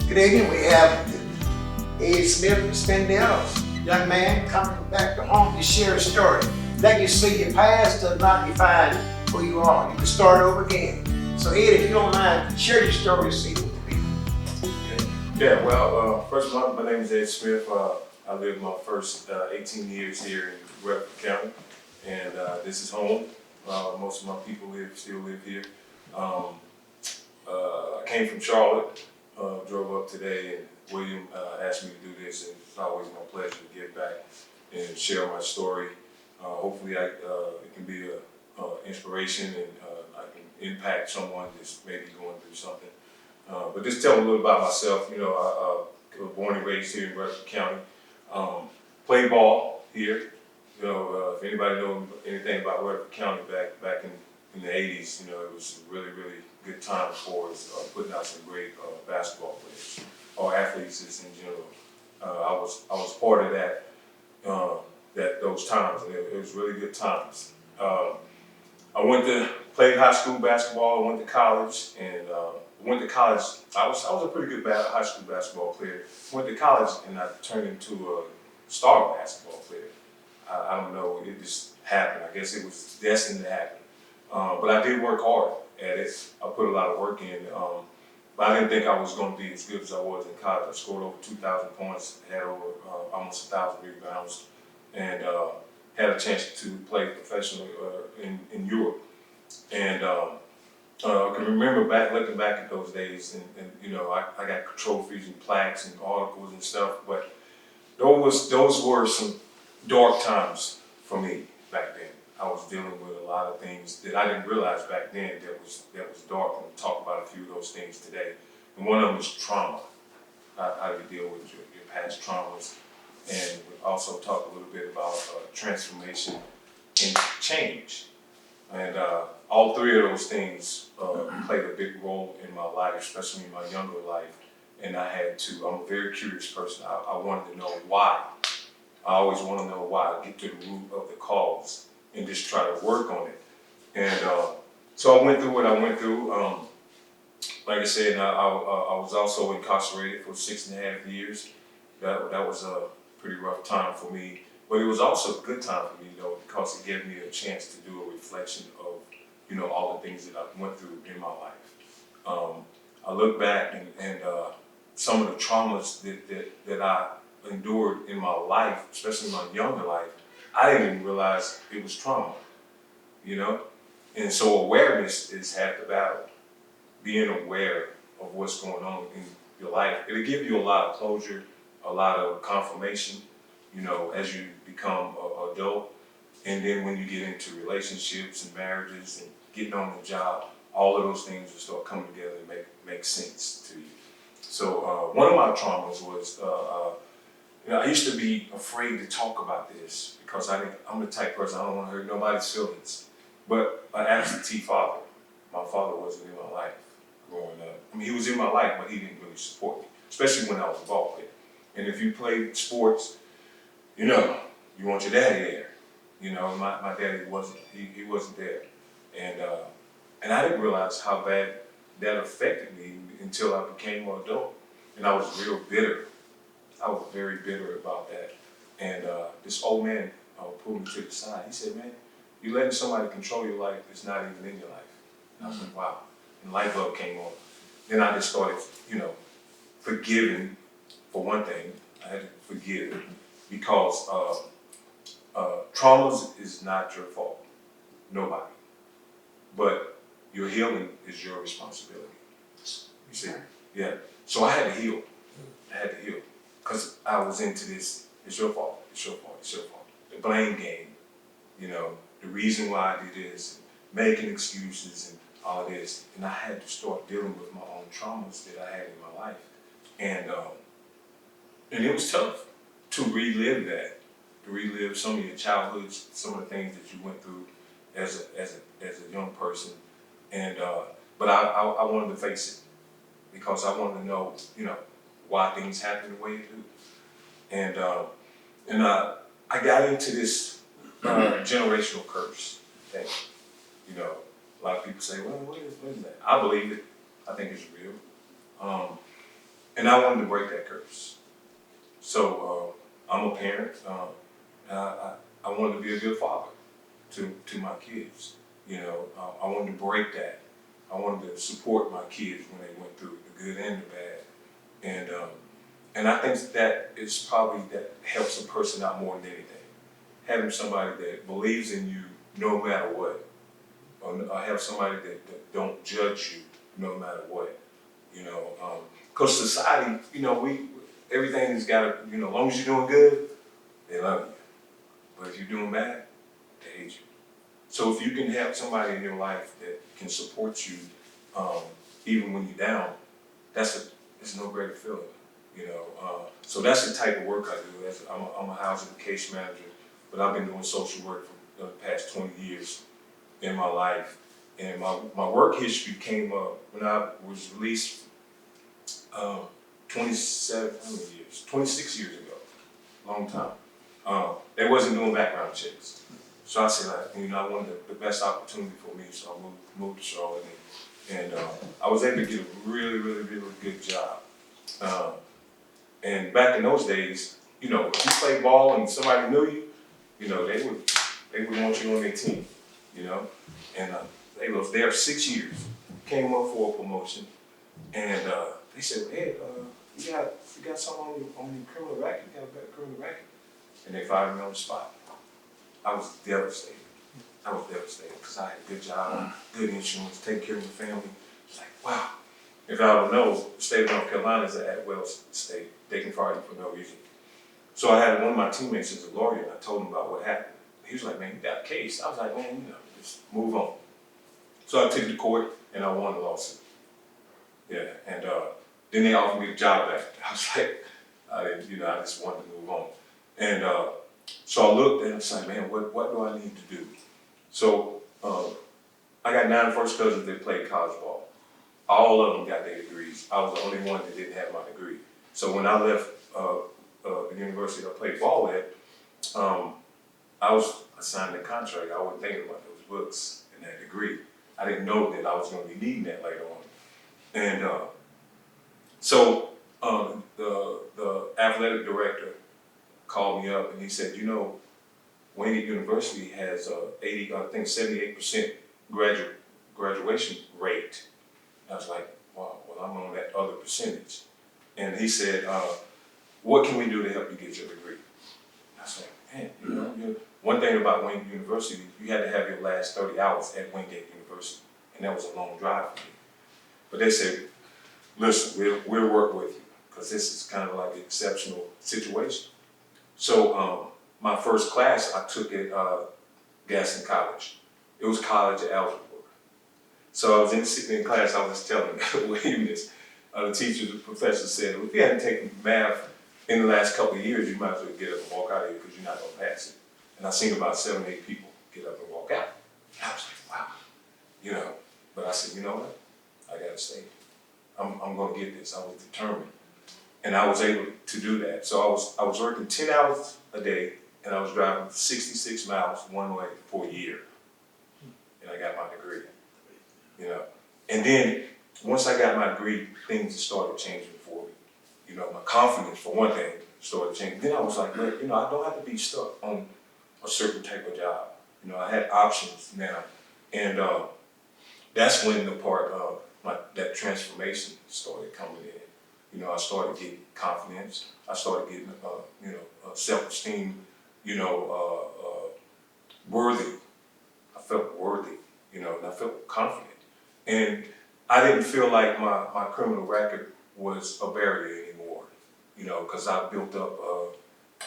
Good evening. We have Ed Smith from Spindale, young man coming back to home to share a story. Legacy, your past does not define who you are. You can start over again. So Ed, if you don't mind, share your story, see with the people. Yeah, well, first of all, my name is Ed Smith. I lived my first 18 years here in Rutherford County, and this is home. Most of my people still live here. I came from Charlotte, drove up today, and William asked me to do this, and it's always my pleasure to get back and share my story. Hopefully, it can be an inspiration, and I can impact someone that's maybe going through something. But just tell a little about myself. You know, I was born and raised here in Rutherford County. Played ball here. You know, if anybody knows anything about Rutherford County back in the 80s, you know, it was a really good time for us, putting out some great basketball players or athletes just in general. I was part of that those times, and it was really good times. I played high school basketball. I went to college, and went to college. I was a pretty good high school basketball player. Went to college, and I turned into a star basketball player. I don't know, it just happened. I guess it was destined to happen. But I did work hard at it. I put a lot of work in. But I didn't think I was going to be as good as I was in college. I scored over 2,000 points, had over almost 1,000 rebounds, and had a chance to play professionally in Europe. And I can remember looking back at those days, and you know, I got trophies and plaques and articles and stuff, but those were some dark times for me back then. I was dealing with a lot of things that I didn't realize back then that was dark, and we'll talk about a few of those things today. And one of them is trauma, how you deal with your past traumas, and we'll also talk a little bit about transformation and change. And all three of those things played a big role in my life, especially in my younger life. And I'm a very curious person. I wanted to know why. I always want to know why, get to the root of the cause, and just try to work on it. And so I went through what I went through. Like I said, I was also incarcerated for 6.5 years. That was a pretty rough time for me. But it was also a good time for me, though, because it gave me a chance to do a reflection of, you know, all the things that I went through in my life. I look back and some of the traumas that I endured in my life, especially in my younger life, I didn't even realize it was trauma, you know? And so awareness is half the battle. Being aware of what's going on in your life. It'll give you a lot of closure, a lot of confirmation, you know, as you become an adult. And then when you get into relationships and marriages and getting on the job, all of those things will start coming together and make sense to you. So one of my traumas was, you know, I used to be afraid to talk about this because I'm the type of person, I don't want to hurt nobody's feelings. But an absentee father, my father wasn't in my life growing up. I mean, he was in my life, but he didn't really support me, especially when I was a ball player. And if you played sports, you know, you want your daddy there. You know, my daddy wasn't, he wasn't there. And I didn't realize how bad that affected me until I became an adult. And I was real bitter. I was very bitter about that. And this old man pulled me to the side. He said, man, you letting somebody control your life that's not even in your life. And I was like, wow. And light bulb came on. Then I just started, you know, forgiving. For one thing, I had to forgive because traumas is not your fault, nobody. But your healing is your responsibility. You see? Yeah. So I had to heal. Because I was into this, it's your fault, it's your fault, it's your fault. The blame game, you know, the reason why I did this, making excuses and all this. And I had to start dealing with my own traumas that I had in my life. And it was tough to relive that, to relive some of your childhoods, some of the things that you went through as a young person. And but I wanted to face it because I wanted to know, you know, why things happen the way they do. And I got into this generational curse thing. You know, a lot of people say, well, what is that? I believe it. I think it's real. And I wanted to break that curse. So I'm a parent. I wanted to be a good father to my kids. I wanted to break that. I wanted to support my kids when they went through the good and the bad. And I think that is probably that helps a person out more than anything. Having somebody that believes in you no matter what, or have somebody that don't judge you no matter what. Because society, everything's got to, as long as you're doing good, they love you. But if you're doing bad, they hate you. So if you can have somebody in your life that can support you, even when you're down, it's no greater feeling. So that's the type of work I do. I'm a housing case manager, but I've been doing social work for the past 20 years in my life. And my work history came up when I was released 26 years ago, long time. They wasn't doing background checks. So I said, I wanted the best opportunity for me, so I moved to Charlotte. And I was able to get a really, really, really good job. And back in those days, if you played ball and somebody knew you, they would want you on their team, And they was there 6 years, came up for a promotion, and they said, hey, you got something on your criminal record, you got a better criminal record. And they fired me on the spot. I was devastated. Because I had a good job, good insurance, take care of my family. It's like, wow. If I don't know, the state of North Carolina is at Wells State. They can fire you for no reason. So I had one of my teammates as a lawyer, and I told him about what happened. He was like, man, you got a case. I was like, man, just move on. So I took it to court, and I won the lawsuit. Yeah, and then they offered me the job back. I was like, I just wanted to move on. And so I looked and I was like, man, what do I need to do? So I got 9 first cousins that played college ball. All of them got their degrees. I was the only one that didn't have my degree. So when I left the university I played ball at, I was assigned a contract. I wasn't thinking about those books and that degree. I didn't know that I was going to be needing that later on. And so the athletic director called me up and he said, Wayne University has 78% graduation rate. I was like, wow, well, I'm on that other percentage. And he said, what can we do to help you get your degree? I was like, man, one thing about Wayne University, you had to have your last 30 hours at Wingate University. And that was a long drive for me. But they said, listen, we'll work with you because this is kind of like an exceptional situation. So my first class I took at Gaston College. It was college algebra. So I was sitting in class, I was telling William this. The teacher, the professor said, if you hadn't taken math in the last couple of years, you might as well get up and walk out of here because you're not going to pass it. And I seen about 7 or 8 people get up and walk out. And I was like, wow. But I said, you know what? I got to stay. I'm going to get this. I was determined. And I was able to do that. So I was working 10 hours a day, and I was driving 66 miles one way for a year. And I got my degree. And then once I got my degree, things started changing for me. My confidence, for one thing, started changing. Then I was like, look, I don't have to be stuck on a certain type of job. I had options now. And that's when the part of that transformation started coming in. I started getting confidence. I started getting, self-esteem, worthy. I felt worthy, and I felt confident. And I didn't feel like my criminal record was a barrier anymore, because I built up,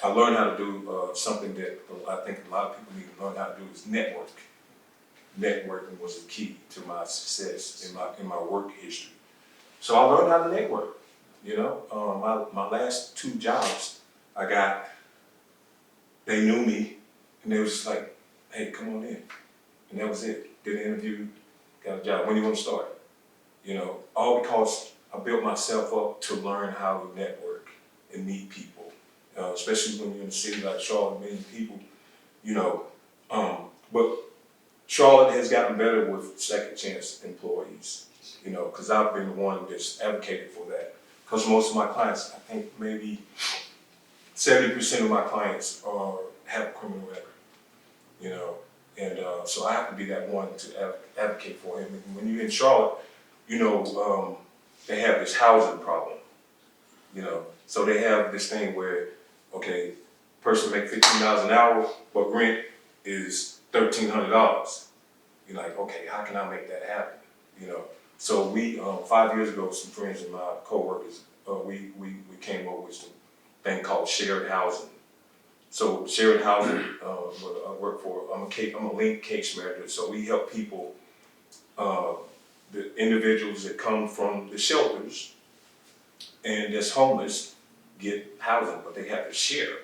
I learned how to do something that I think a lot of people need to learn how to do is network. Networking was the key to my success in my work history. So I learned how to network. My last 2 jobs I got, they knew me, and they was like, hey, come on in. And that was it. Did an interview, got a job. When do you want to start? All because I built myself up to learn how to network and meet people, especially when you're in a city like Charlotte, many people, but Charlotte has gotten better with second chance employees, because I've been the one that's advocated for that. because most of my clients, I think maybe 70% of my clients have a criminal record, you know, and so I have to be that one to advocate for him. And when you're in Charlotte, you know, they have this housing problem, you know, so they have this thing where, okay, person make $15 an hour, but rent is $1,300. You're like, okay, how can I make that happen? You know, so we 5 years ago, some friends of my coworkers, we came up with some thing called shared housing. So shared housing, what I work for, I'm a link case manager. So we help people, the individuals that come from the shelters and that's homeless get housing, but they have to share.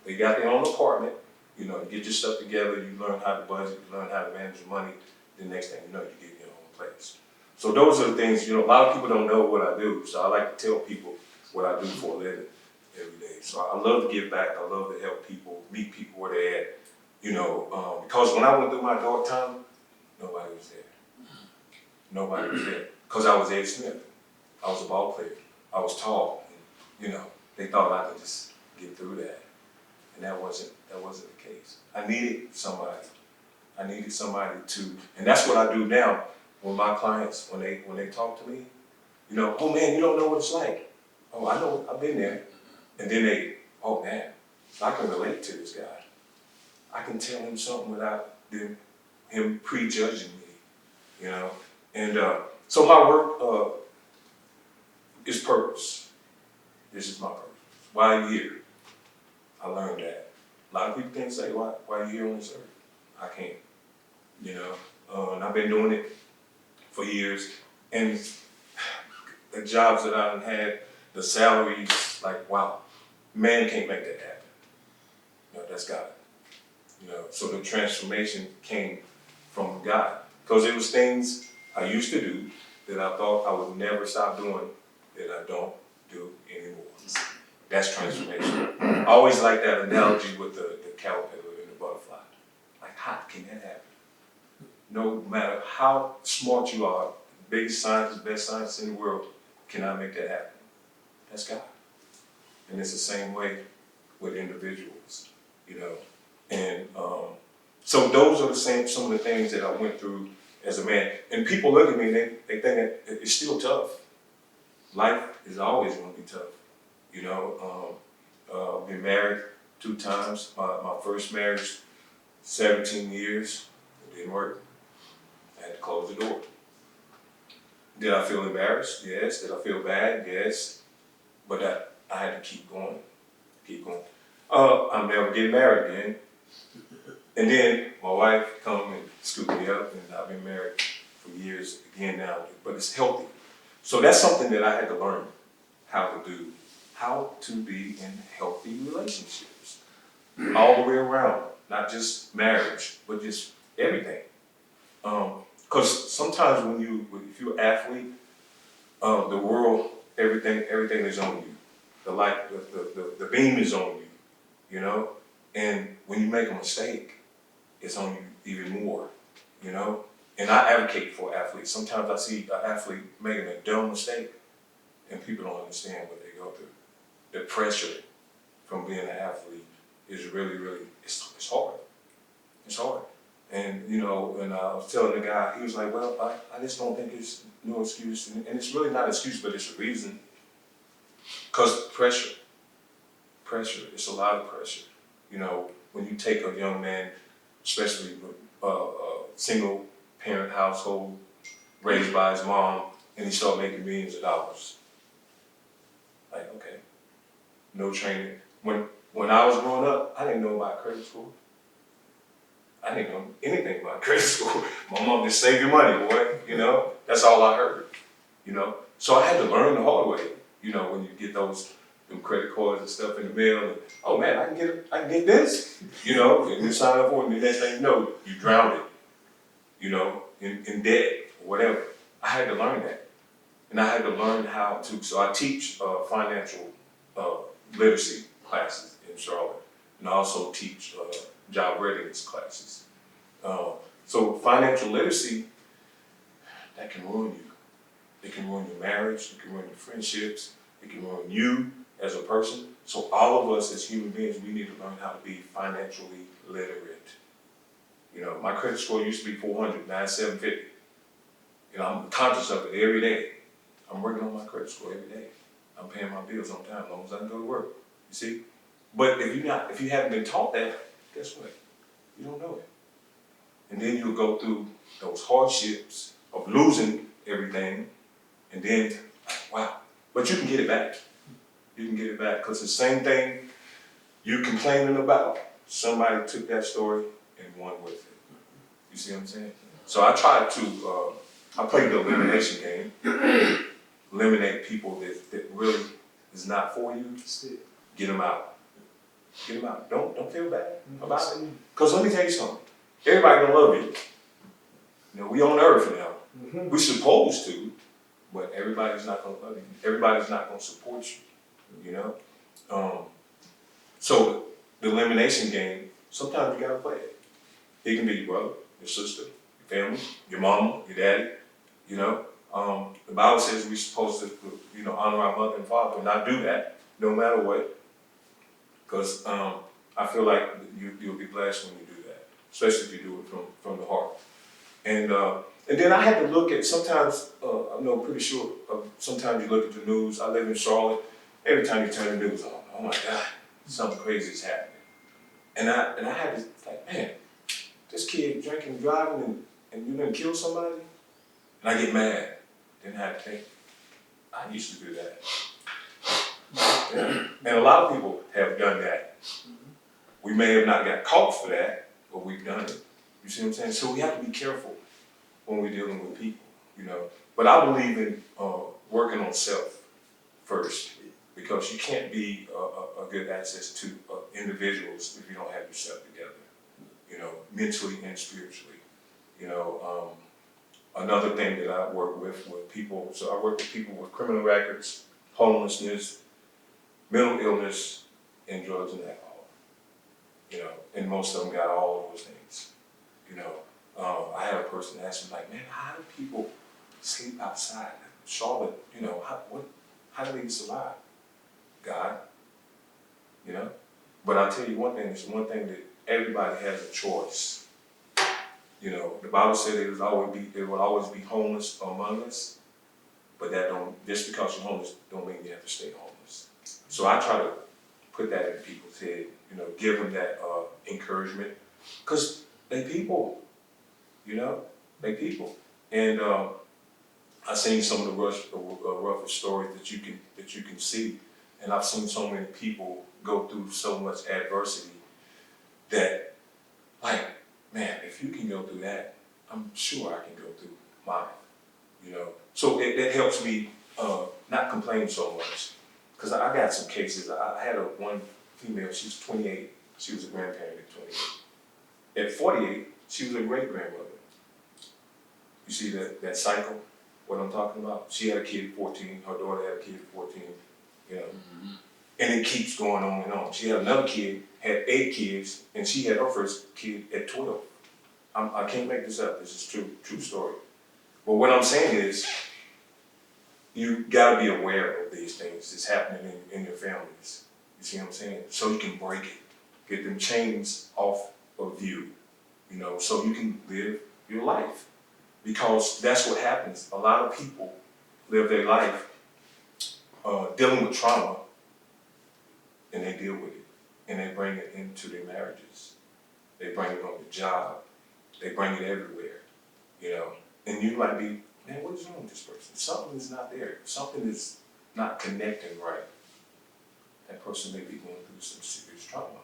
They got their own apartment. You know, you get your stuff together, you learn how to budget, you learn how to manage your money. The next thing you know, you get your own place. So those are the things, you know, a lot of people don't know what I do. So I like to tell people what I do for a living every day. So I love to give back. I love to help people, meet people where they're at. You know, because when I went through my dark time, nobody was there. Nobody was there. Because I was Ed Smith. I was a ball player. I was tall. And, you know, they thought I could just get through that. And that wasn't the case. I needed somebody. I needed somebody to, and that's what I do now with my clients when they talk to me. You know, oh man, you don't know what it's like. Oh, I know, I've been there. And then they, oh man, I can relate to this guy. I can tell him something without him prejudging me. You know, and so my work is purpose. This is my purpose. Why are you here? I learned that. A lot of people can't say, why are you here on this earth? I can't, you know. And I've been doing it for years. And the jobs that I've had, the salaries, like, wow, man can't make that happen. You know, that's God. You know, so the transformation came from God. Because it was things I used to do that I thought I would never stop doing that I don't do anymore. That's transformation. I always like that analogy with the caterpillar and the butterfly. Like, how can that happen? No matter how smart you are, biggest scientist, best scientist in the world, cannot make that happen. That's God. And it's the same way with individuals, you know. And so those are some of the things that I went through as a man. And people look at me and they think that it's still tough. Life is always going to be tough. You know, been married 2 times. My first marriage, 17 years, it didn't work. I had to close the door. Did I feel embarrassed? Yes. Did I feel bad? Yes. But I had to keep going. I'm never getting married again. And then my wife come and scoop me up, and I've been married for years again now, but it's healthy. So that's something that I had to learn how to do. How to be in healthy relationships all the way around, not just marriage, but just everything. Because sometimes if you're an athlete, the world, everything is on you. The light, the beam is on you, you know. And when you make a mistake, it's on you even more, you know. And I advocate for athletes. Sometimes I see an athlete making a dumb mistake, and people don't understand what they go through. The pressure from being an athlete is really, it's hard. It's hard. And, you know, and I was telling the guy, he was like, well, I just don't think it's no excuse. And it's really not an excuse, but it's a reason. Because pressure, it's a lot of pressure. You know, when you take a young man, especially a single parent household, raised by his mom, and he start making millions of dollars. Like, okay. No training. When I was growing up, I didn't know about credit score. I didn't know anything about credit score. My mom just save your money, boy. You know, that's all I heard. You know, so I had to learn the hard way. You know, when you get them credit cards and stuff in the mail, and, oh man, I can get this. You know, and you sign up for it, and the next thing you know, you drown it. You know, in debt or whatever. I had to learn that, and I had to learn how to. So I teach financial literacy classes in Charlotte, and I also teach job readiness classes. So financial literacy, that can ruin you. It can ruin your marriage, it can ruin your friendships, It can ruin you as a person. So all of us as human beings, we need to learn how to be financially literate. You know, my credit score used to be 400, now it's 750. You know, I'm conscious of it every day. I'm working on my credit score every day. I'm paying my bills on time as long as I can go to work. You see? But if you haven't been taught that, guess what? You don't know it. And then you'll go through those hardships of losing everything, and then, wow. But you can get it back. You can get it back, because the same thing you're complaining about, somebody took that story and won with it. You see what I'm saying? So I try to, I play the elimination game. Eliminate people that really is not for you. Get them out. Get them out. Don't feel bad about it. Because let me tell you something. Everybody gonna love you. You know, we on earth now. We're supposed to, but everybody's not gonna love you. Everybody's not gonna support you. You know? So the elimination game, sometimes you gotta play it. It can be your brother, your sister, your family, your mama, your daddy, you know? The Bible says we're supposed to, you know, honor our mother and father, and not do that, no matter what. Because I feel like you'll be blessed when you do that, especially if you do it from the heart. And then I had to look at, sometimes, I'm pretty sure, sometimes you look at the news. I live in Charlotte. Every time you turn the news on, oh my God, something crazy is happening. And I had to, like, man, this kid drinking and driving and you done kill somebody? And I get mad. Then I had to think, I used to do that. Yeah. And a lot of people have done that. We may have not got caught for that, but we've done it. You see what I'm saying? So we have to be careful when we're dealing with people, you know. But I believe in working on self first, because you can't be a good access to individuals if you don't have yourself together, you know, mentally and spiritually. You know, another thing that I work with people, so I work with people with criminal records, homelessness, mental illness, and drugs and alcohol. You know, and most of them got all of those things. You know, I had a person ask me, like, man, how do people sleep outside? Charlotte, you know, how do they survive? God, you know? But I'll tell you one thing, it's one thing that everybody has a choice. You know, the Bible said there will always be homeless among us, but just because you're homeless don't mean you have to stay homeless. So I try to put that in people's head, you know, give them that encouragement, because they people, you know, they people. And I've seen some of the rougher stories that you can see, and I've seen so many people go through so much adversity that, like, man, if you can go through that, I'm sure I can go through mine, you know. So it helps me not complain so much, because I got some cases. I had one female, she was 28, she was a grandparent at 28. At 48, she was a great-grandmother. You see that cycle, what I'm talking about? She had a kid at 14, her daughter had a kid at 14, you know. And it keeps going on and on. She had another kid, had 8 kids, and she had her first kid at 12. I can't make this up, this is true story. But what I'm saying is, you gotta be aware of these things that's happening in your families. You see what I'm saying? So you can break it, get them chains off of you, you know, so you can live your life. Because that's what happens. A lot of people live their life dealing with trauma, and they deal with it, and they bring it into their marriages. They bring it on the job. They bring it everywhere, you know. And you might be, man, what is wrong with this person? Something is not there. Something is not connecting right. That person may be going through some serious trauma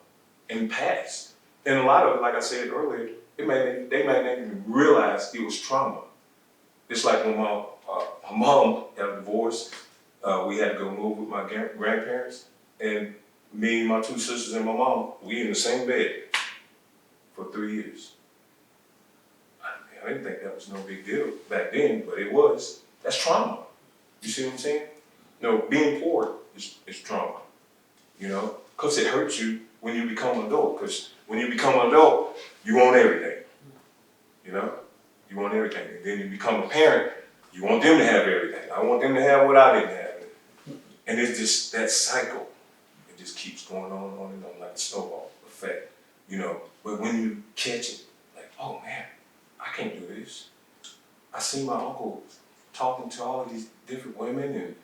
in the past. And a lot of it, like I said earlier, they may not even realize it was trauma. It's like when my mom got a divorce, we had to go move with my grandparents, and me, my 2 sisters, and my mom, we in the same bed for 3 years. I didn't think that was no big deal back then, but it was. That's trauma. You see what I'm saying? No, being poor is trauma, you know, because it hurts you when you become an adult, because when you become an adult, you want everything, you know? You want everything. And then you become a parent, you want them to have everything. I want them to have what I didn't have. And it's just that cycle. It just keeps going on and on like a snowball effect, you know. But when you catch it, like, oh man, I can't do this. I see my uncle talking to all of these different women and,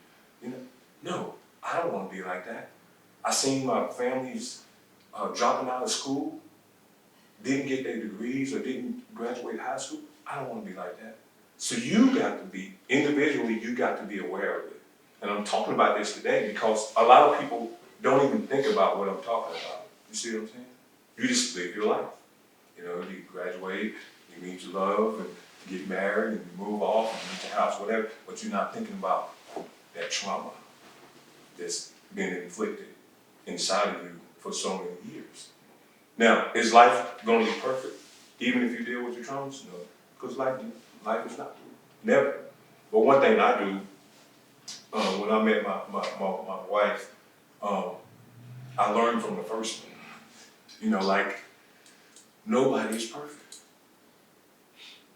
you know, no, I don't want to be like that. I seen my families dropping out of school, didn't get their degrees or didn't graduate high school. I don't want to be like that. So you got to be, individually, you got to be aware of it. And I'm talking about this today because a lot of people don't even think about what I'm talking about. You see what I'm saying? You just live your life. You know, you graduate, you meet your love, and you get married, and you move off, and you meet your house, whatever, but you're not thinking about that trauma that's been inflicted inside of you for so many years. Now, is life going to be perfect, even if you deal with your traumas? No, because life is not. Never. But one thing I do, when I met my wife, I learned from the first one. You know, like, nobody is perfect.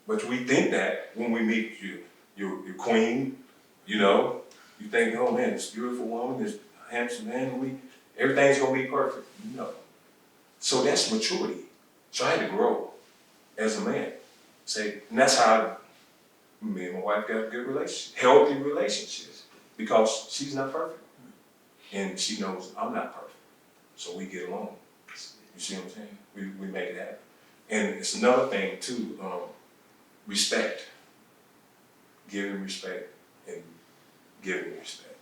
But we think that when we meet your queen, you know, you think, oh man, this beautiful woman, this handsome man, everything's gonna be perfect. No. So that's maturity. So I had to grow as a man. And that's how me and my wife got a good relationship, healthy relationships, because she's not perfect. And she knows I'm not perfect. So we get along. You see what I'm saying? We make it happen. And it's another thing too, respect. Giving respect and giving respect.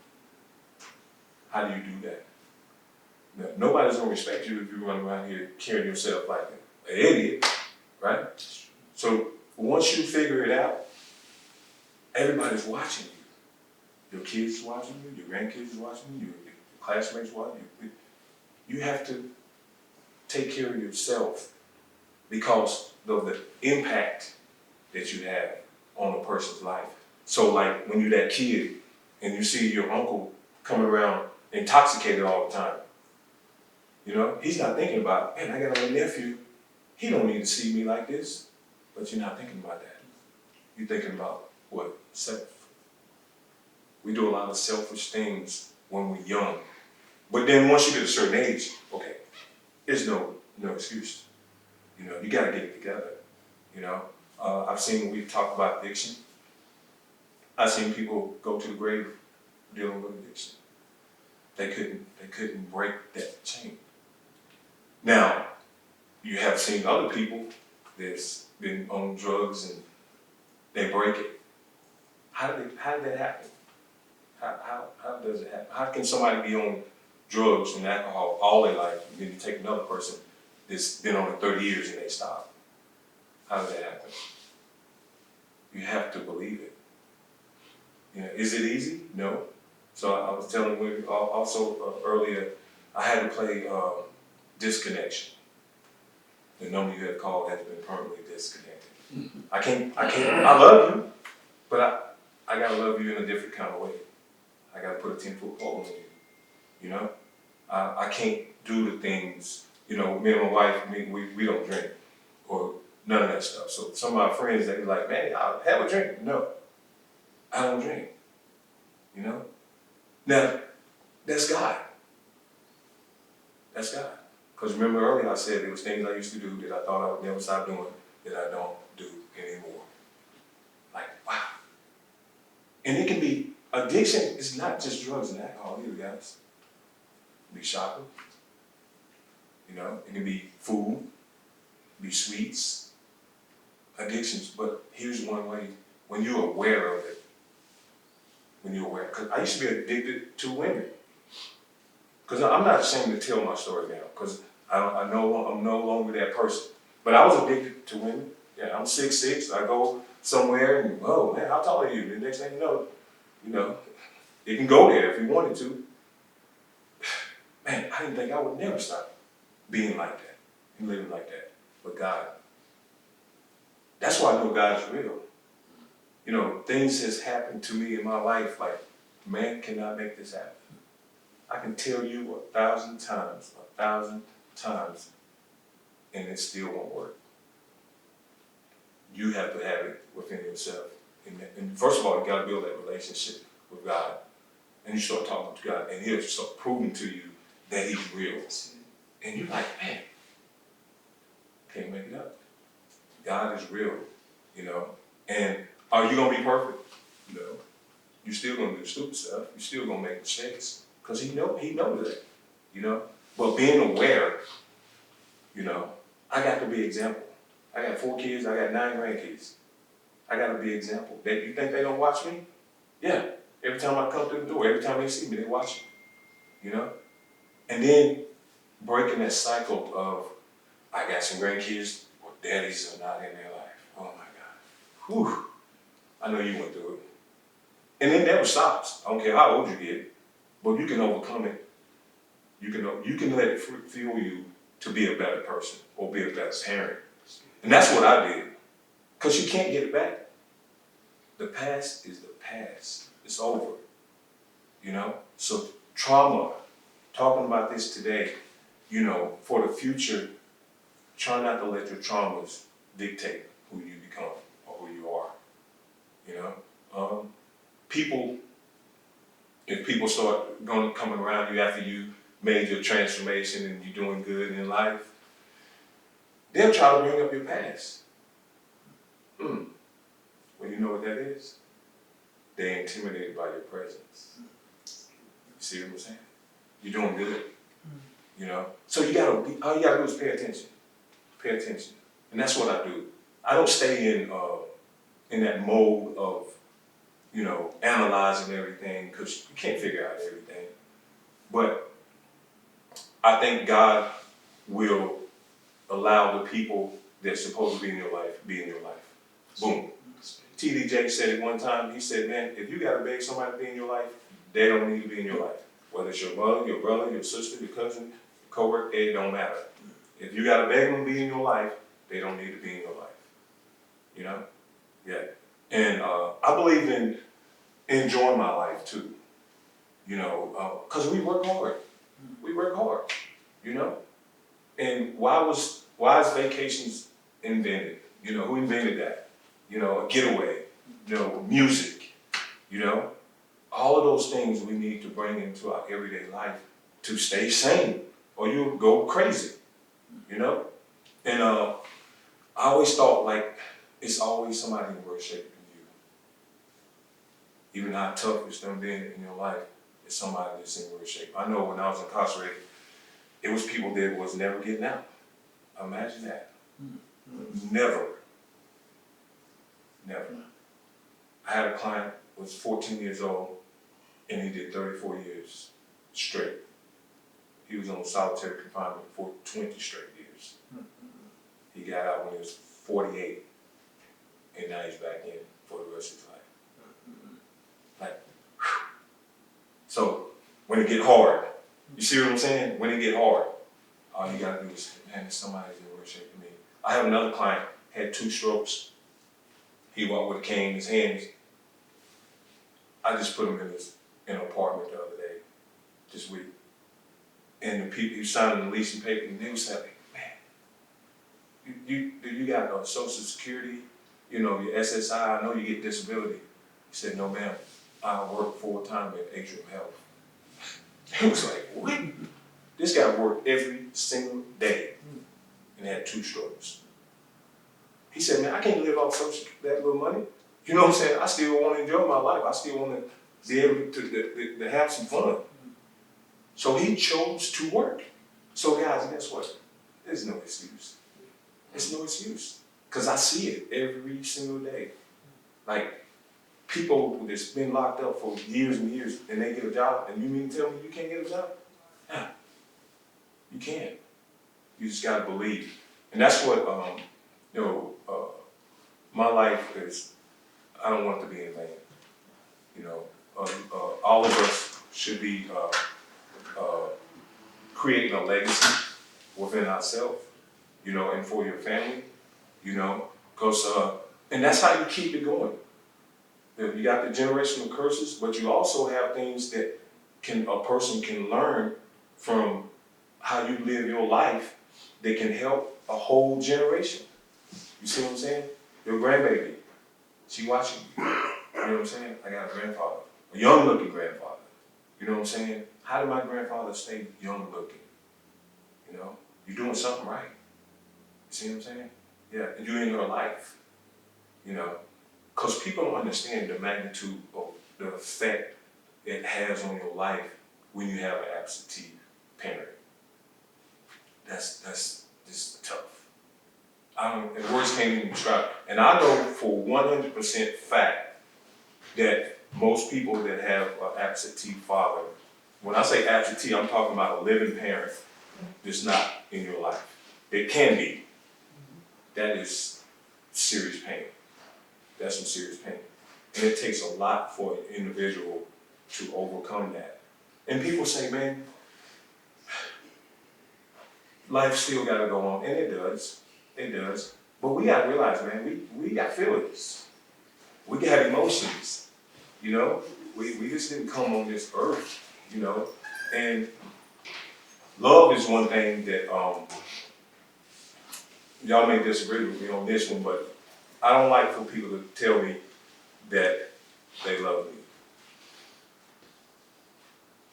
How do you do that? Now, nobody's gonna respect you if you run around here carrying yourself like an idiot, right? So once you figure it out, everybody's watching you. Your kids watching you, your grandkids watching you, your classmates watching you. You have to take care of yourself because of the impact that you have on a person's life. So like when you're that kid and you see your uncle coming around intoxicated all the time, you know, he's not thinking about, man, I got a little nephew, he don't need to see me like this. But you're not thinking about that. You're thinking about what? Self. We do a lot of selfish things when we're young. But then once you get a certain age, okay, there's no excuse. You know, you gotta get it together. You know, I've seen, we've talked about addiction. I've seen people go to the grave dealing with addiction. They couldn't break that chain. Now, you have seen other people that's been on drugs and they break it. How did that happen? How does it happen? How can somebody be on drugs and alcohol all their life and then you take another person that's been on it 30 years and they stop? How does that happen? You have to believe it. You know, is it easy? No. So I was telling you also earlier, I had to play disconnection. The number you had called has been permanently disconnected. I love you, but I gotta love you in a different kind of way. I gotta put a 10-foot pole in you, you know? I can't do the things, you know, me and my wife, we don't drink, or none of that stuff. So some of my friends, they be like, man, I'll have a drink. No, I don't drink, you know? Now, that's God. That's God. Because remember earlier I said there was things I used to do that I thought I would never stop doing that I don't do anymore. Like, wow. And it can be, addiction is not just drugs and alcohol either, guys. It can be shopping. You know, it can be food, it can be sweets, addictions. But here's one way, when you're aware of it, because I used to be addicted to women. Because I'm not ashamed to tell my story now, because I'm no longer that person. But I was addicted to women. Yeah, I'm 6'6". I go somewhere and, oh man, how tall are you? The next thing you know, it can go there if you wanted to. Man, I didn't think I would never stop being like that and living like that. But God, that's why I know God is real. You know, things has happened to me in my life like, man cannot make this happen. I can tell you 1,000 times, and it still won't work. You have to have it within yourself. And first of all, you got to build that relationship with God. And you start talking to God, and he'll start proving to you that he's real. And you're like, man, can't make it up. God is real, you know. And are you gonna be perfect? No. You're still gonna do stupid stuff. You're still gonna make mistakes. Because he knows that, you know. But being aware, you know, I got to be example. I got 4 kids, I got 9 grandkids. I gotta be example. You think they don't watch me? Yeah. Every time I come through the door, every time they see me, they watch me. You know? And then breaking that cycle of I got some grandkids, well, daddies are not in their life. Oh my God. Whew. I know you went through it. And it never stops. I don't care how old you get, but you can overcome it. You can let it fuel you to be a better person or be a better parent. And that's what I did. Because you can't get it back. The past is the past. It's over. You know? So trauma, talking about this today, you know, for the future, try not to let your traumas dictate who you become or who you are. You know? If people start coming around you after you made your transformation and you're doing good in life, they'll try to bring up your past. Well, you know what that is? They're intimidated by your presence. You see what I'm saying? You're doing good. You know? So all you gotta do is pay attention. Pay attention. And that's what I do. I don't stay in that mode of, you know, analyzing everything, because you can't figure out everything. But I think God will allow the people that's supposed to be in your life be in your life. Boom. T.D. Jakes said it one time. He said, man, if you gotta beg somebody to be in your life, they don't need to be in your life. Whether it's your mother, your brother, your sister, your cousin, your coworker, it don't matter. If you gotta beg them to be in your life, they don't need to be in your life. You know? Yeah. And I believe in enjoying my life too. You know, because we work hard. We work hard. You know? And why is vacations invented? You know, who invented that? You know, a getaway, you know, music, you know? All of those things we need to bring into our everyday life to stay sane, or you'll go crazy, you know? And I always thought, like, it's always somebody in worse shape than you. Even how tough it's them being in your life, it's somebody that's in worse shape. I know when I was incarcerated, it was people that was never getting out. Imagine that. Never. I had a client who was 14 years old, and he did 34 years straight. He was on solitary confinement for 20 straight years. He got out when he was 48, and now he's back in for the rest of his life. Like, whew. So when it get hard, you see what I'm saying? When it get hard, all you gotta do is, man, there's somebody's in worse shape than me. I have another client, had 2 strokes. He walked with a cane in his hands. I just put him in an apartment the other day, this week. And the people, he signed the leasing paper, and they was like, man, you got Social Security, you know, your SSI, I know you get disability. He said, no ma'am, I work full-time at Atrium Health. It was like, what? This guy worked every single day and had 2 strokes. He said, man, I can't live off that little money. You know what I'm saying? I still want to enjoy my life. I still want to be able to have some fun. So he chose to work. So guys, guess what? There's no excuse. There's no excuse. Because I see it every single day. Like, people that's been locked up for years and years, and they get a job, and you mean to tell me you can't get a job? Nah, you can't. You just gotta believe. And that's what, you know, my life is, I don't want it to be in vain. You know, all of us should be creating a legacy within ourselves, you know, and for your family, you know, because, and that's how you keep it going. You got the generational curses, but you also have things that a person can learn from how you live your life that can help a whole generation. You see what I'm saying? Your grandbaby, she watching you. You know what I'm saying? I got a grandfather, a young looking grandfather. You know what I'm saying? How did my grandfather stay young looking? You know, you're doing something right. You see what I'm saying? Yeah, and you're in your life. You know, because people don't understand the magnitude of the effect it has on your life when you have an absentee parent. That's just tough. And words can't even describe. And I know for 100% fact that most people that have an absentee father, when I say absentee, I'm talking about a living parent that's not in your life. It can be. That is serious pain. That's some serious pain. And it takes a lot for an individual to overcome that. And people say, man, life still gotta go on. And it does. It does. But we gotta realize, man, we got feelings. We got emotions. You know? We just didn't come on this earth, you know? And love is one thing that y'all may disagree with me on this one, but I don't like for people to tell me that they love me.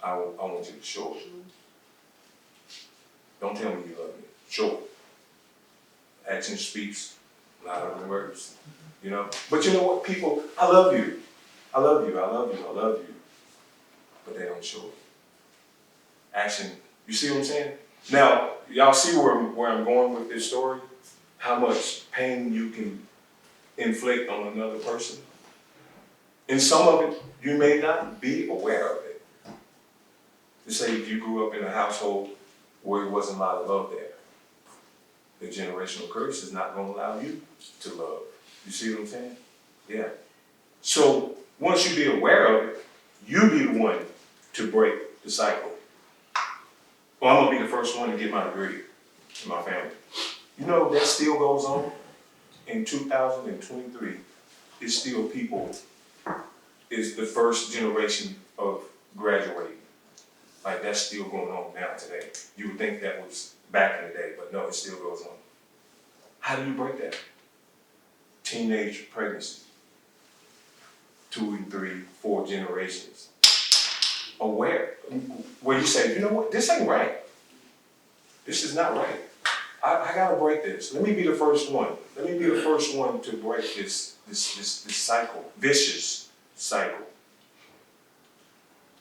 I want you to show it. Don't tell me you love me. Show it. Action speaks louder than words. You know? But you know what, people, I love you. I love you, I love you, I love you. But they don't show it. Action, you see what I'm saying? Now, y'all see where I'm going with this story? How much pain you can inflict on another person? And some of it, you may not be aware of it. Just say if you grew up in a household where there wasn't a lot of love there, the generational curse is not going to allow you to love. You see what I'm saying? Yeah. So once you be aware of it, you be the one to break the cycle. Well, I'm going to be the first one to get my degree in my family. You know, that still goes on. In 2023, it's still people, is the first generation of graduating. Like, that's still going on now today. You would think that was back in the day, but no, it still goes on. How do you break that? Teenage pregnancy. 2 and 3, 4 generations. Aware. Where you say, you know what, this ain't right. This is not right. I gotta break this. Let me be the first one. Let me be the first one to break this cycle, vicious cycle.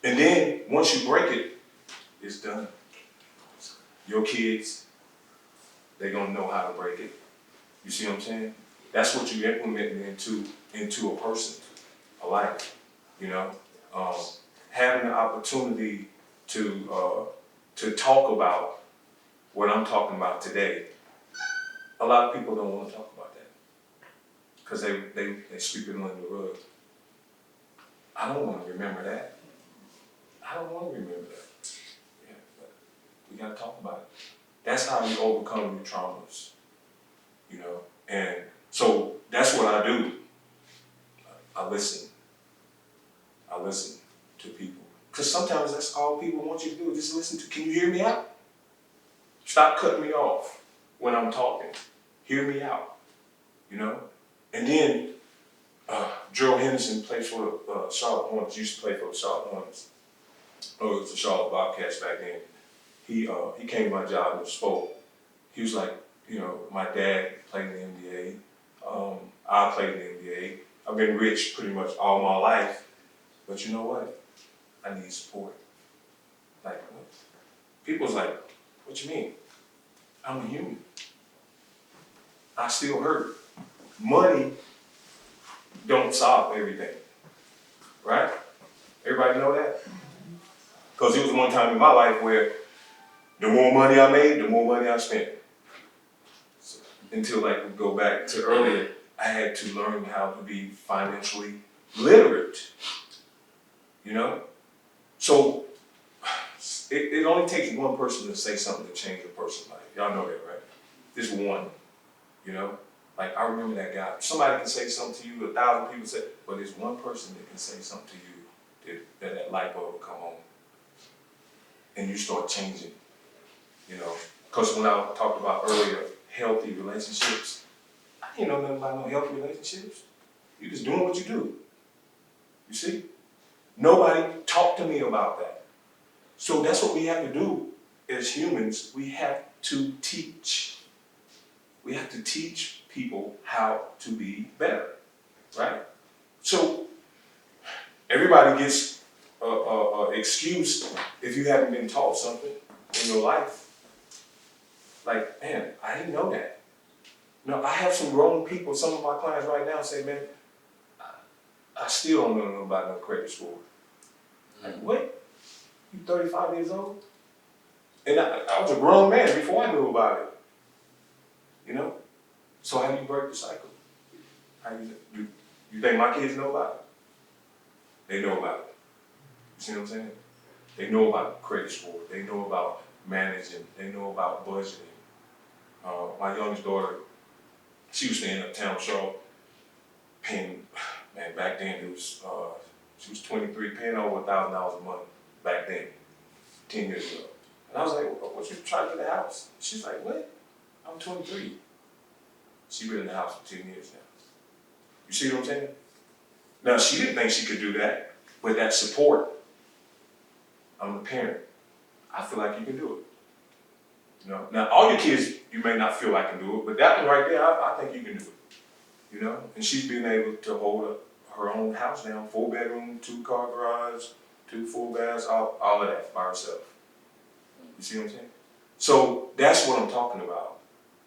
And then once you break it, it's done. Your kids, they're gonna know how to break it. You see what I'm saying? That's what you implement into a person, a life. You know, having the opportunity to talk about what I'm talking about today. A lot of people don't want to talk about that because they sweep it under the rug. I don't want to remember that. I don't want to remember that. Yeah, but we got to talk about it. That's how you overcome your traumas, you know. And so that's what I do. I listen. I listen to people because sometimes that's all people want you to do. Just listen to. Can you hear me out? Stop cutting me off when I'm talking. Hear me out, you know? And then, Gerald Henderson plays for the Charlotte Hornets, used to play for the Charlotte Hornets. Oh, it was the Charlotte Bobcats back then. He came to my job and spoke. He was like, you know, my dad played in the NBA. I played in the NBA. I've been rich pretty much all my life. But you know what? I need support. Like, what? People's like, what you mean? I'm a human. I still hurt. Money don't solve everything, right? Everybody know that? Because it was one time in my life where the more money I made, the more money I spent. So, until like we go back to earlier, I had to learn how to be financially literate, you know? So it only takes one person to say something to change a person's life. Y'all know that, right? Just one, you know? Like, I remember that guy. Somebody can say something to you, 1,000 people say, but there's one person that can say something to you that light bulb will come on. And you start changing, you know? Because when I talked about earlier, healthy relationships, I didn't know nothing about no healthy relationships. You're just doing what you do. You see? Nobody talked to me about that. So that's what we have to do as humans. We have to teach. We have to teach people how to be better, right? So everybody gets a excuse if you haven't been taught something in your life. Like, man, I didn't know that. No, I have some grown people, some of my clients right now say, man, I still don't know about no credit score. Like, what? You 35 years old? And I was a grown man before I knew about it. You know? So how do you break the cycle? How you think my kids know about it? They know about it. You see what I'm saying? They know about credit score. They know about managing. They know about budgeting. My youngest daughter, she was staying uptown Charlotte, paying, man, back then it was, she was 23, paying over $1,000 a month back then, 10 years ago. And I was like, what you trying to get the house? She's like, what? I'm 23. She been in the house for 10 years now. You see what I'm saying? Now, she didn't think she could do that, but that support, I'm a parent. I feel like you can do it. You know? Now, all your kids, you may not feel like can do it, but that one right there, I think you can do it. You know? And she's been able to hold her own house down, 4-bedroom, 2-car garage, 2 full baths, all of that by herself. You see what I'm saying? So that's what I'm talking about.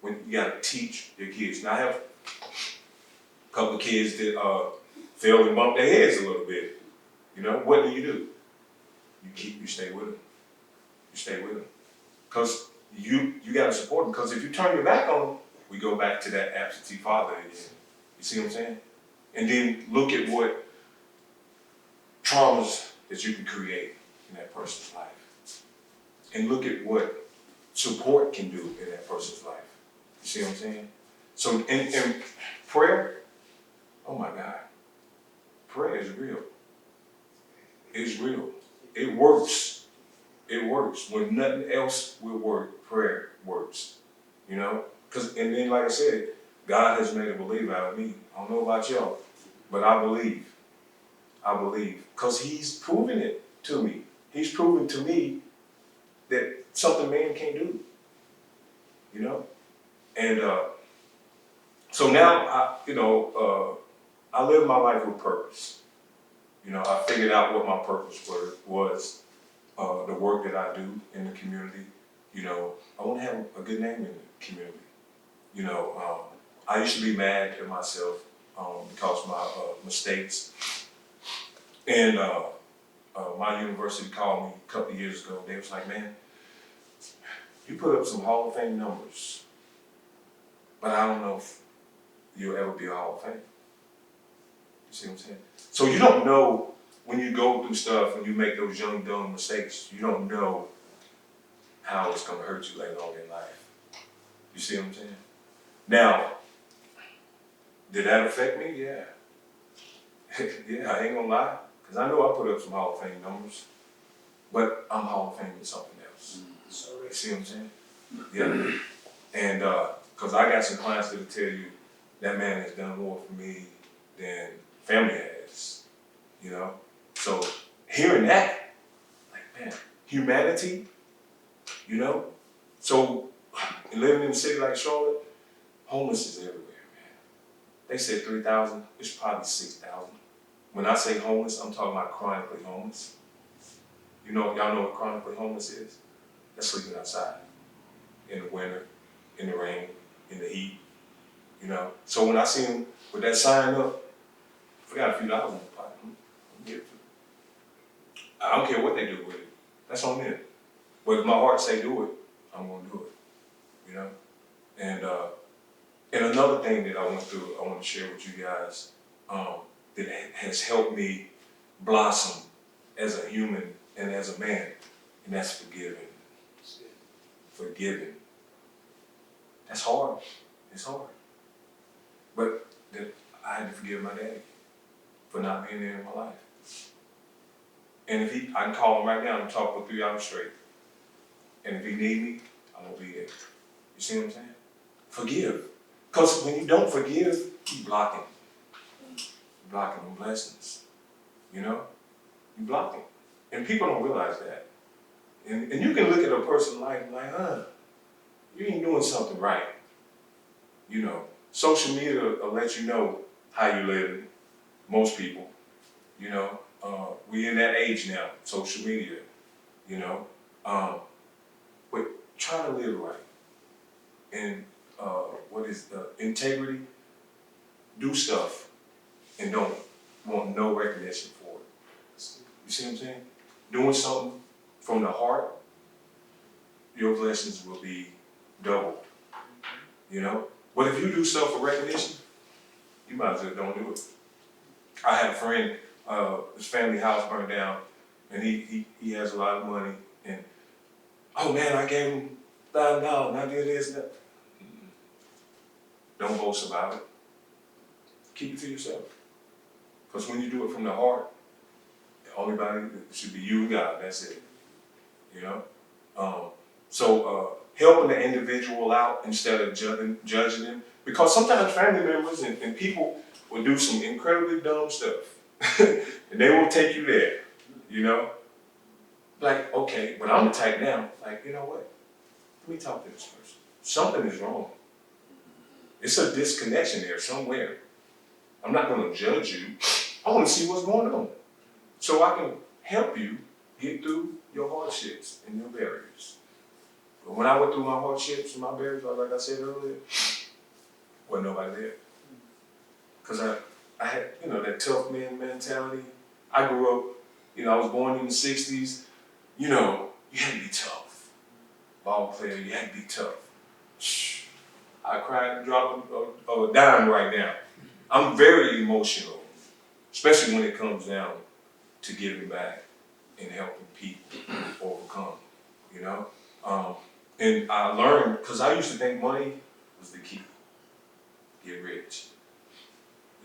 When you gotta teach your kids. Now I have a couple of kids that fail and bump their heads a little bit. You know, what do? You stay with them. You stay with them. Because you gotta support them. Because if you turn your back on them, we go back to that absentee father again. You see what I'm saying? And then look at what traumas that you can create in that person's life. And look at what support can do in that person's life. You see what I'm saying? So, and prayer, oh my God, prayer is real. It's real. It works. It works. When nothing else will work, prayer works. You know? And then, like I said, God has made a believer out of me. I don't know about y'all, but I believe. I believe. Because He's proven it to me. He's proven to me that something man can't do. You know? And so now, I live my life with purpose. You know, I figured out what my purpose was, the work that I do in the community. You know, I want to have a good name in the community. You know, I used to be mad at myself because of my mistakes. And my university called me a couple of years ago. They was like, man, you put up some Hall of Fame numbers, but I don't know if you'll ever be a Hall of Fame. You see what I'm saying? So you don't know when you go through stuff and you make those young, dumb mistakes, you don't know how it's going to hurt you later on in life. You see what I'm saying? Now, did that affect me? Yeah. Yeah, I ain't going to lie. Because I know I put up some Hall of Fame numbers, but I'm Hall of Fame in something else. You see what I'm saying? Yeah. And because I got some clients that'll tell you that man has done more for me than family has, you know? So hearing that, like, man, humanity, you know? So living in a city like Charlotte, homeless is everywhere, man. They said 3,000, it's probably 6,000. When I say homeless, I'm talking about chronically homeless. You know, y'all know what chronically homeless is? That's sleeping outside in the winter, in the rain, in the heat, you know? So when I see them with that sign up, if I got a few dollars in the pocket, I'm give it to them. I don't care what they do with it. That's on them. But if my heart say do it, I'm gonna do it, you know? And another thing that I went through, I want to share with you guys, that has helped me blossom as a human and as a man, and that's forgiving. Forgiving. That's hard. It's hard. But I had to forgive my daddy for not being there in my life. And if I can call him right now and talk for 3 hours straight. And if he need me, I'm gonna be there. You see what I'm saying? Forgive. Because when you don't forgive, you blocking. You're blocking them blessings. You know? You blocking. And people don't realize that. And you can look at a person like, you ain't doing something right. You know, social media will let you know how you live. Most people, you know, we in that age now, social media, you know, but try to live right. And integrity, do stuff and don't want no recognition for it. You see what I'm saying? Doing something from the heart, your blessings will be doubled, you know? But if you do stuff for recognition, you might as well don't do it. I had a friend, his family house burned down, and he has a lot of money, and, oh man, I gave him $1,000, and I did this and that. Don't boast about it. Keep it to yourself. Because when you do it from the heart, the only body should be you and God, that's it, you know? Helping the individual out instead of judging them, because sometimes family members and people will do some incredibly dumb stuff, and they will take you there, you know? Like, okay, but I'm the type now, like, you know what? Let me talk to this person. Something is wrong. It's a disconnection there somewhere. I'm not gonna judge you. I wanna see what's going on, so I can help you get through your hardships and your barriers. But when I went through my hardships and my barriers, like I said earlier, wasn't nobody there. Because I had, you know, that tough man mentality. I grew up, you know, I was born in the 60s. You know, you had to be tough. Ball player, you had to be tough. Shh. I cried and dropped a dime right now. I'm very emotional, especially when it comes down to giving back and helping people overcome, you know? And I learned, because I used to think money was the key. Get rich.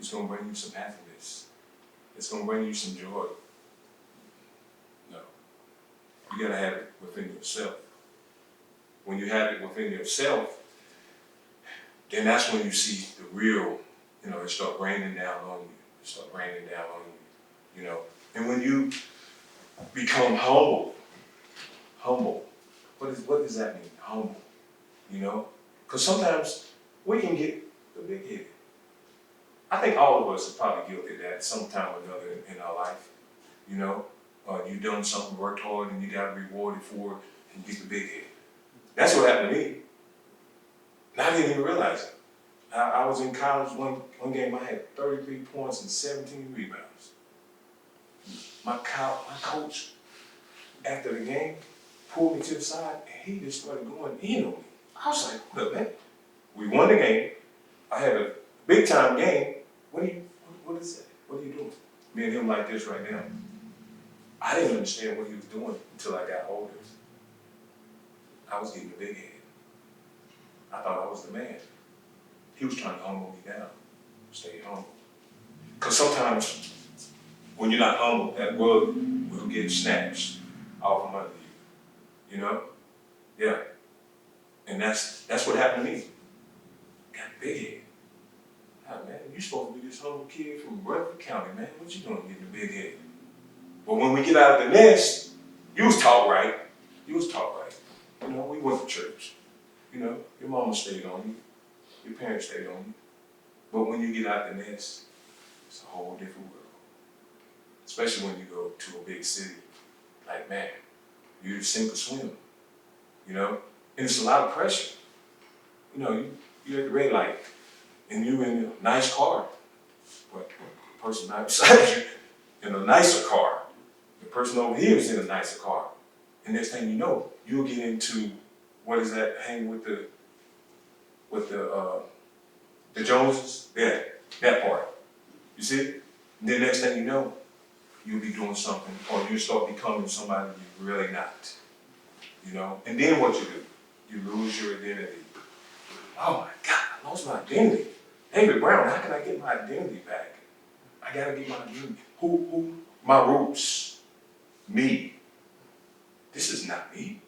It's gonna bring you some happiness. It's gonna bring you some joy. No. You gotta have it within yourself. When you have it within yourself, then that's when you see the real, you know, it start raining down on you. It start raining down on you, you know. And when you become humble, what does that mean? Humble, you know? Because sometimes we can get the big head. I think all of us are probably guilty of that sometime or another in our life, you know? You've done something, worked hard, and you got rewarded for it, and you get the big head. That's what happened to me. And I didn't even realize it. I was in college, one game I had 33 points and 17 rebounds. My coach, after the game, pulled me to the side, and he just started going in on me. I was like, look, man, we won the game. I had a big time game. What is that? What are you doing? Me and him like this right now. I didn't understand what he was doing until I got older. I was getting a big head. I thought I was the man. He was trying to humble me down. Stay humble. Because sometimes when you're not humble, that rug will get snatched off from under you. You know? Yeah. And that's what happened to me. Got a big head. Oh, man, you supposed to be this humble kid from Rutherford County, man. What you doing getting a big head? But when we get out of the nest, you was taught right. You was taught right. You know, we went to church. You know, your mama stayed on you. Your parents stayed on you. But when you get out the nest, it's a whole different world. Especially when you go to a big city. Like, man, you sink or swim. You know? And it's a lot of pressure. You know, you're at the red light, and you're in a nice car. But the person right beside you in a nicer car. The person over here is in a nicer car. And next thing you know, you'll get into, what is that, hang with the Joneses? Yeah, that part. You see? And then next thing you know, you'll be doing something, or you start becoming somebody you're really not. You know? And then what you do? You lose your identity. Oh my God, I lost my identity. David Brown, how can I get my identity back? I gotta get my identity. Who? My roots. Me. This is not me.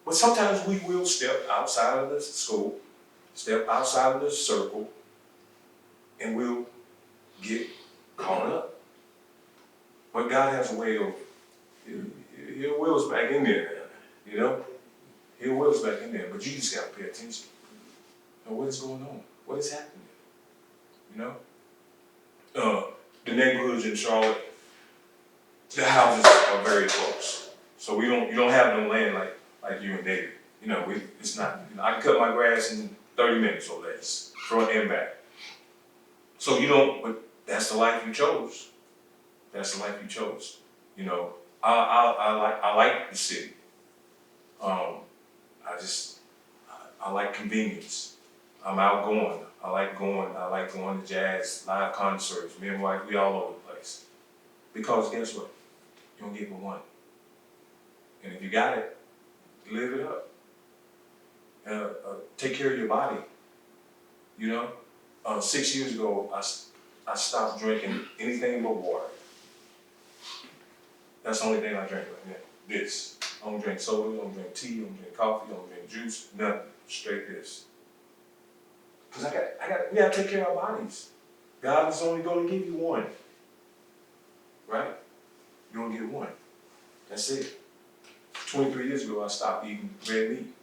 But sometimes we will step outside of the scope, step outside of the circle, and we'll get caught up. But God has a way of, Your will's back in there now, you know? Your will's back in there, but you just gotta pay attention. And what is going on? What is happening? You know? The neighborhoods in Charlotte, the houses are very close. So you don't have no land like you and David. You know, it's not, I can cut my grass in 30 minutes or less, front and back. So but that's the life you chose. That's the life you chose. You know, I like the city. I like convenience. I'm outgoing. I like going to jazz, live concerts. Me and my wife, we all over the place. Because guess what? You don't get but one. And if you got it, live it up. Take care of your body. You know, 6 years ago, I stopped drinking anything but water. That's the only thing I drink right now. This. I don't drink soda, I don't drink tea, I don't drink coffee, I don't drink juice, nothing. Straight this. Because we gotta take care of our bodies. God is only gonna give you one. Right? You only get one. That's it. 23 years ago, I stopped eating red meat.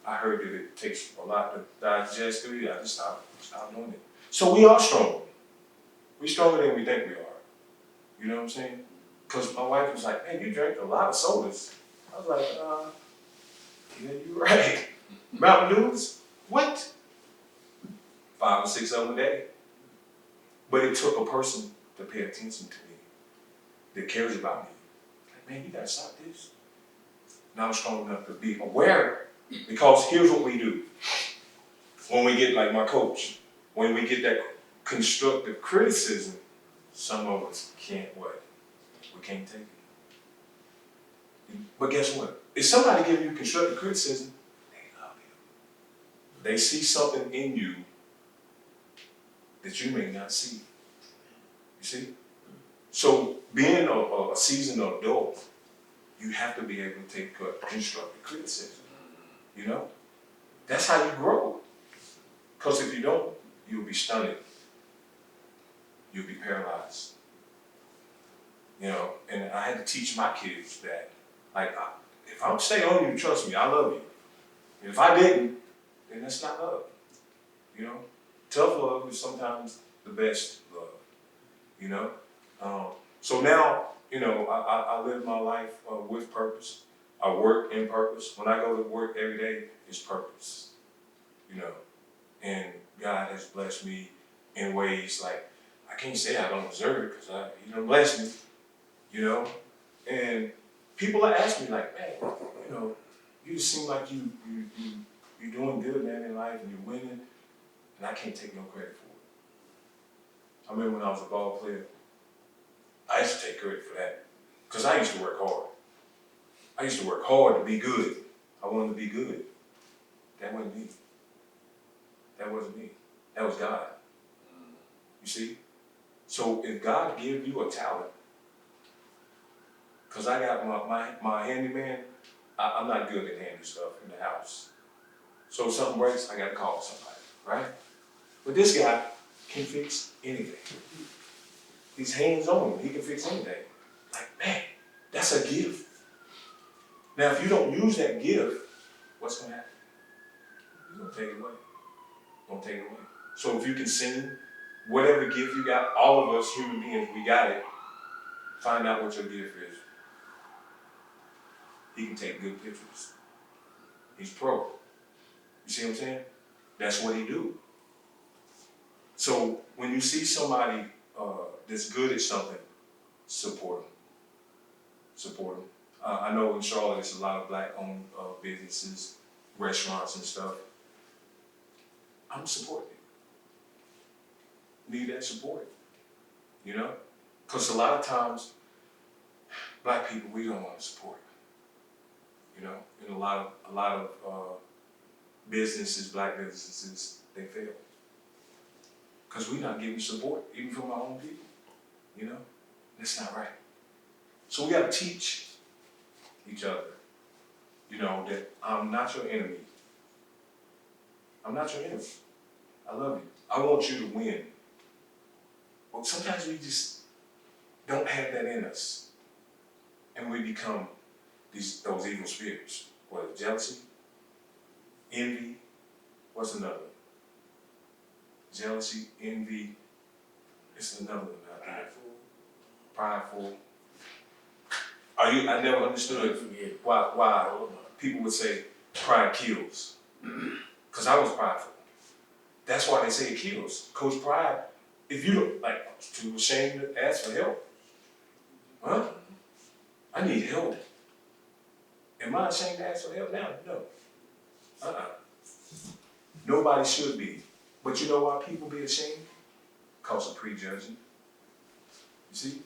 I heard that it takes a lot to digest food. I just stopped doing it. So we are strong. We're stronger than we think we are. You know what I'm saying? Because my wife was like, man, you drink a lot of sodas. I was like, yeah, you're right. Mountain Dews? What? 5 or 6 of them a day. But it took a person to pay attention to me, that cares about me. Like, man, you gotta stop this. Now I'm strong enough to be aware, because here's what we do. When we get, like my coach, when we get that constructive criticism, some of us can't what? We can't take it. But guess what? If somebody gives you constructive criticism, they love you. They see something in you that you may not see. You see? So being a seasoned adult, you have to be able to take constructive criticism. You know? That's how you grow. Because if you don't, you'll be stunted. You'll be paralyzed. You know, and I had to teach my kids that, like, if I'm staying on you, trust me, I love you. And if I didn't, then that's not love. You know? Tough love is sometimes the best love. You know? So now, you know, I live my life with purpose. I work in purpose. When I go to work every day, it's purpose. You know? And God has blessed me in ways like, I can't say I don't deserve it, because He done blessed me. You know? And people ask me like, man, you know, you just seem like you're doing good, man, in life, and you're winning, and I can't take no credit for it. I remember when I was a ball player, I used to take credit for that, because I used to work hard. I used to work hard to be good. I wanted to be good. That wasn't me. That wasn't me. That was God. You see? So if God gives you a talent, because I got my handyman, I'm not good at handy stuff in the house. So if something breaks, I got to call somebody, right? But this guy can fix anything. He's hands-on. He can fix anything. Like, man, that's a gift. Now, if you don't use that gift, what's going to happen? He's going to take it away. Going to take it away. So if you can sing, whatever gift you got, all of us human beings, we got it. Find out what your gift is. He can take good pictures. He's pro. You see what I'm saying? That's what he do. So when you see somebody that's good at something, support them. Support them. I know in Charlotte there's a lot of black-owned businesses, restaurants and stuff. I'm supporting it. Need that support. You know? Because a lot of times, black people, we don't want to support. You know? And a lot of businesses, black businesses, they fail. Because we're not getting support, even from our own people. You know? That's not right. So we got to teach each other, you know, that I'm not your enemy. I'm not your enemy. I love you. I want you to win. But sometimes we just don't have that in us. and we become those evil spirits. What, jealousy, envy, what's another one? Jealousy, envy, it's another one out there. Prideful. I never understood why people would say pride kills. Because I was prideful. That's why they say it kills. Coach, pride, if you don't, like, too ashamed to ask for help. Huh? I need help. Am I ashamed to ask for help now? No. Nobody should be. But you know why people be ashamed? Because of prejudging. You see?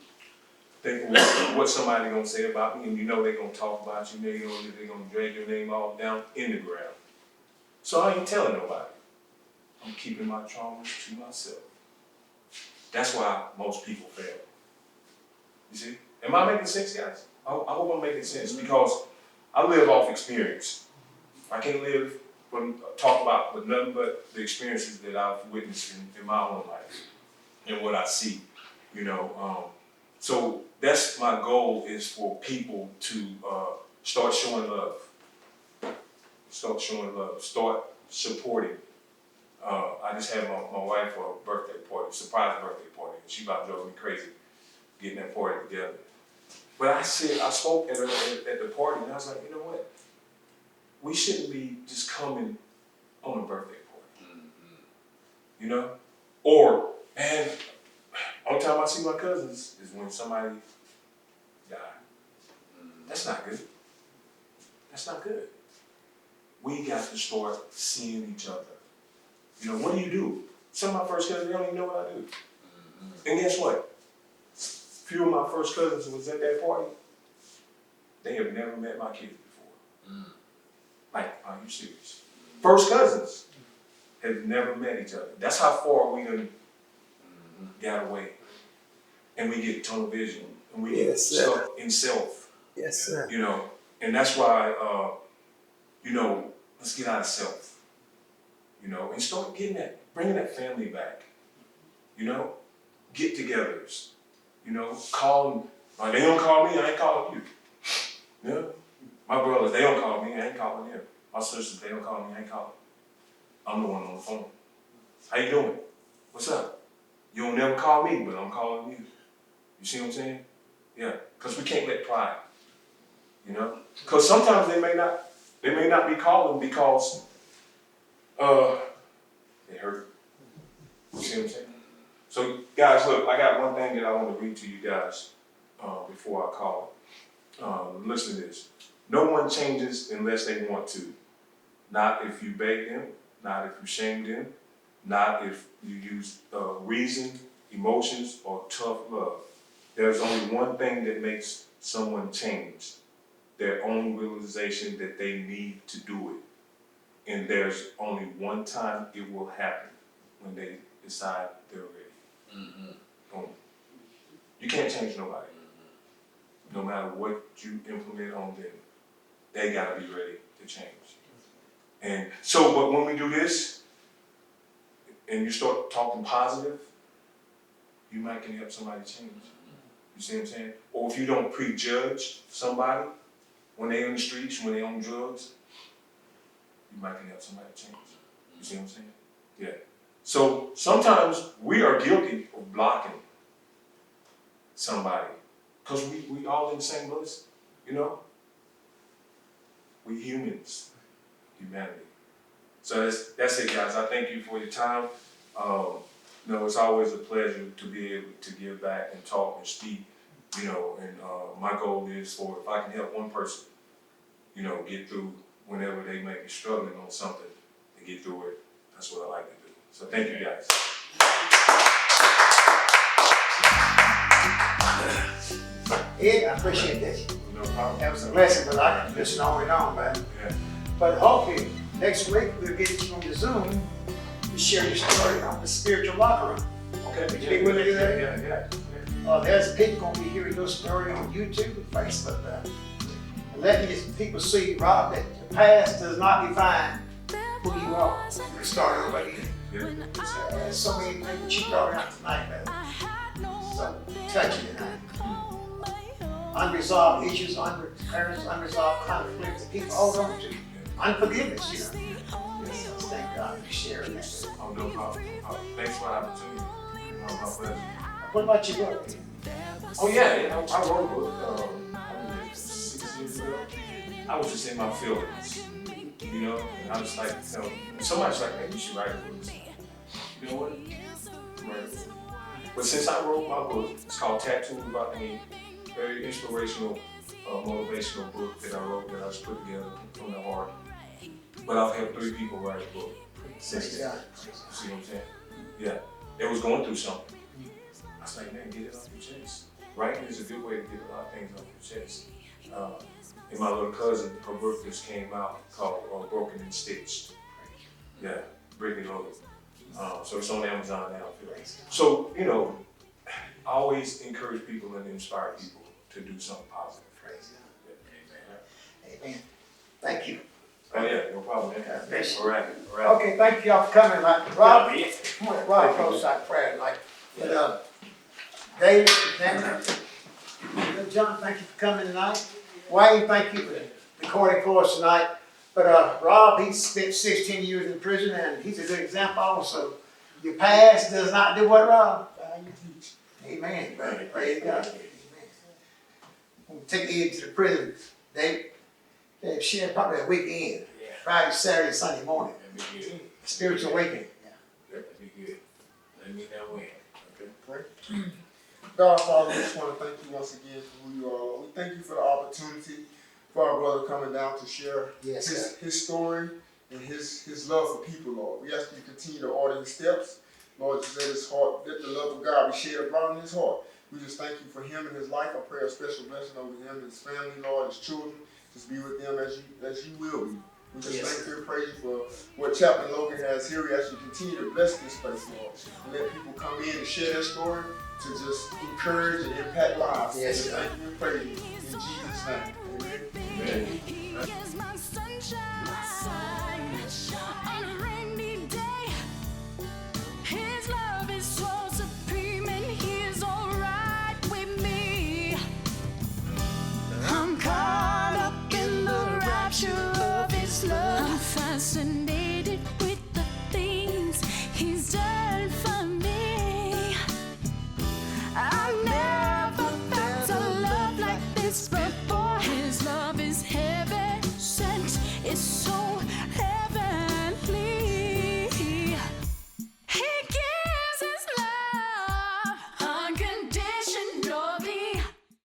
Think what somebody gonna say about me, and you know they gonna talk about you, they're gonna drag your name all down in the ground. So I ain't telling nobody. I'm keeping my traumas to myself. That's why most people fail. You see? Am I making sense, guys? I hope I'm making sense, because I live off experience. I can't talk about with nothing but the experiences that I've witnessed in my own life and what I see, you know. So that's my goal, is for people to start showing love. Start showing love. Start supporting. I just had my wife for a birthday party, surprise birthday party. She about drove me crazy getting that party together. But I spoke at the party, and I was like, you know what? We shouldn't be just coming on a birthday party. Mm-hmm. You know? Or, and only time I see my cousins is when somebody died. That's not good. That's not good. We got to start seeing each other. You know, what do? Some of my first cousins, they don't even know what I do. Mm-hmm. And guess what? Few of my first cousins who was at that party, they have never met my kids before. Mm. Like, are you serious? First cousins have never met each other. That's how far we done got away. And we get tunnel vision. And we get stuck in self. Yes, sir. You know, and that's why, you know, let's get out of self. You know, and start bringing that family back. You know, get-togethers. You know, call them. They don't call me, I ain't calling you. Yeah. My brothers, they don't call me, I ain't calling them. My sisters, they don't call me, I ain't calling. I'm the one on the phone. How you doing? What's up? You don't never call me, but I'm calling you. You see what I'm saying? Yeah, because we can't let pride. You know? Because sometimes they may not be calling because they hurt. You see what I'm saying? So guys, look, I got one thing that I want to read to you guys before I call it. Listen to this. No one changes unless they want to. Not if you beg them, not if you shame them, not if you use reason, emotions, or tough love. There's only one thing that makes someone change. Their own realization that they need to do it. And there's only one time it will happen, when they decide they're ready. Mm-hmm. Boom. You can't change nobody. Mm-hmm. No matter what you implement on them, they gotta be ready to change. And so, but when we do this, and you start talking positive, you might can help somebody change. You see what I'm saying? Or if you don't prejudge somebody when they're in the streets, when they're on drugs, you might can help somebody change. You see what I'm saying? Yeah. So sometimes we are guilty of blocking somebody, because we all in the same place, you know? We humans, humanity. So that's it, guys. I thank you for your time. You know, it's always a pleasure to be able to give back and talk and speak, you know, and my goal is if I can help one person, you know, get through whenever they may be struggling on something, to get through it, that's what I like to do. So thank you, guys. Ed, I appreciate that. No problem. That was a lesson, but I can listen on and on, man. Yeah. But hopefully, next week, we'll get you on the Zoom to share your story on the spiritual locker room. Okay. Would you be willing to do that? Yeah. There's people going to be hearing your story on YouTube and Facebook. And letting these people see, Rob, that the past does not define who you are. You can start over again. Yeah. There's so many things you brought out tonight, man. So touching tonight. unresolved issues, unresolved conflicts that people hold on to. Unforgiveness, you know. Yes, thank God for sharing that. Oh, no problem. Thanks for the opportunity. My pleasure. What about your brother? Oh yeah, I wrote a book, I believe 6 years ago. I was just in my feelings, you know, and I was like, you know, somebody's like, man, you should write a book. You know what? Right. But since I wrote my book, it's called Tattooed by Me, very inspirational, motivational book that I wrote that I just put together from the heart. But I've had 3 people write a book since then. See what I'm saying? Yeah. They was going through something. I was like, man, get it off your chest. Writing is a good way to get a lot of things off your chest. And my little cousin, her book just came out called Broken and Stitched. Yeah, Brittany Logan. So it's on Amazon now. So, you know, I always encourage people and inspire people to do something positive. Yeah. Amen. Thank you. Oh yeah, no problem, man. God bless you. All right. Okay, thank you all for coming. Like Rob, close out prayer. Like, but David, John, thank you for coming tonight. Wayne, thank you for recording for us tonight. But Rob, he spent 16 years in prison, and he's a good example also. Your past does not do what, Rob? Amen. Praise God. Amen. We'll take you into the prison. They've shared probably a weekend. Friday, Saturday, Sunday morning. That'd be good. Spiritual awakening. That'd be good. Let me know when. Okay. God, Father, we just want to thank you once again for who you are. We thank you for the opportunity for our brother coming down to share his story and his love for people, Lord. We ask you to continue to order his steps. Lord, just let his heart, let the love of God be shed abroad in his heart. We just thank you for him and his life. I pray a special blessing over him and his family, Lord, his children. Just be with them as you will be. We just thank you and praise you for what Chaplain Logan has here. We ask you to continue to bless this place, Lord, and let people come in and share their story to just encourage and impact lives. Yes, thank you and praise you. In Jesus' name, amen. Amen. Here's my sunshine on a rainy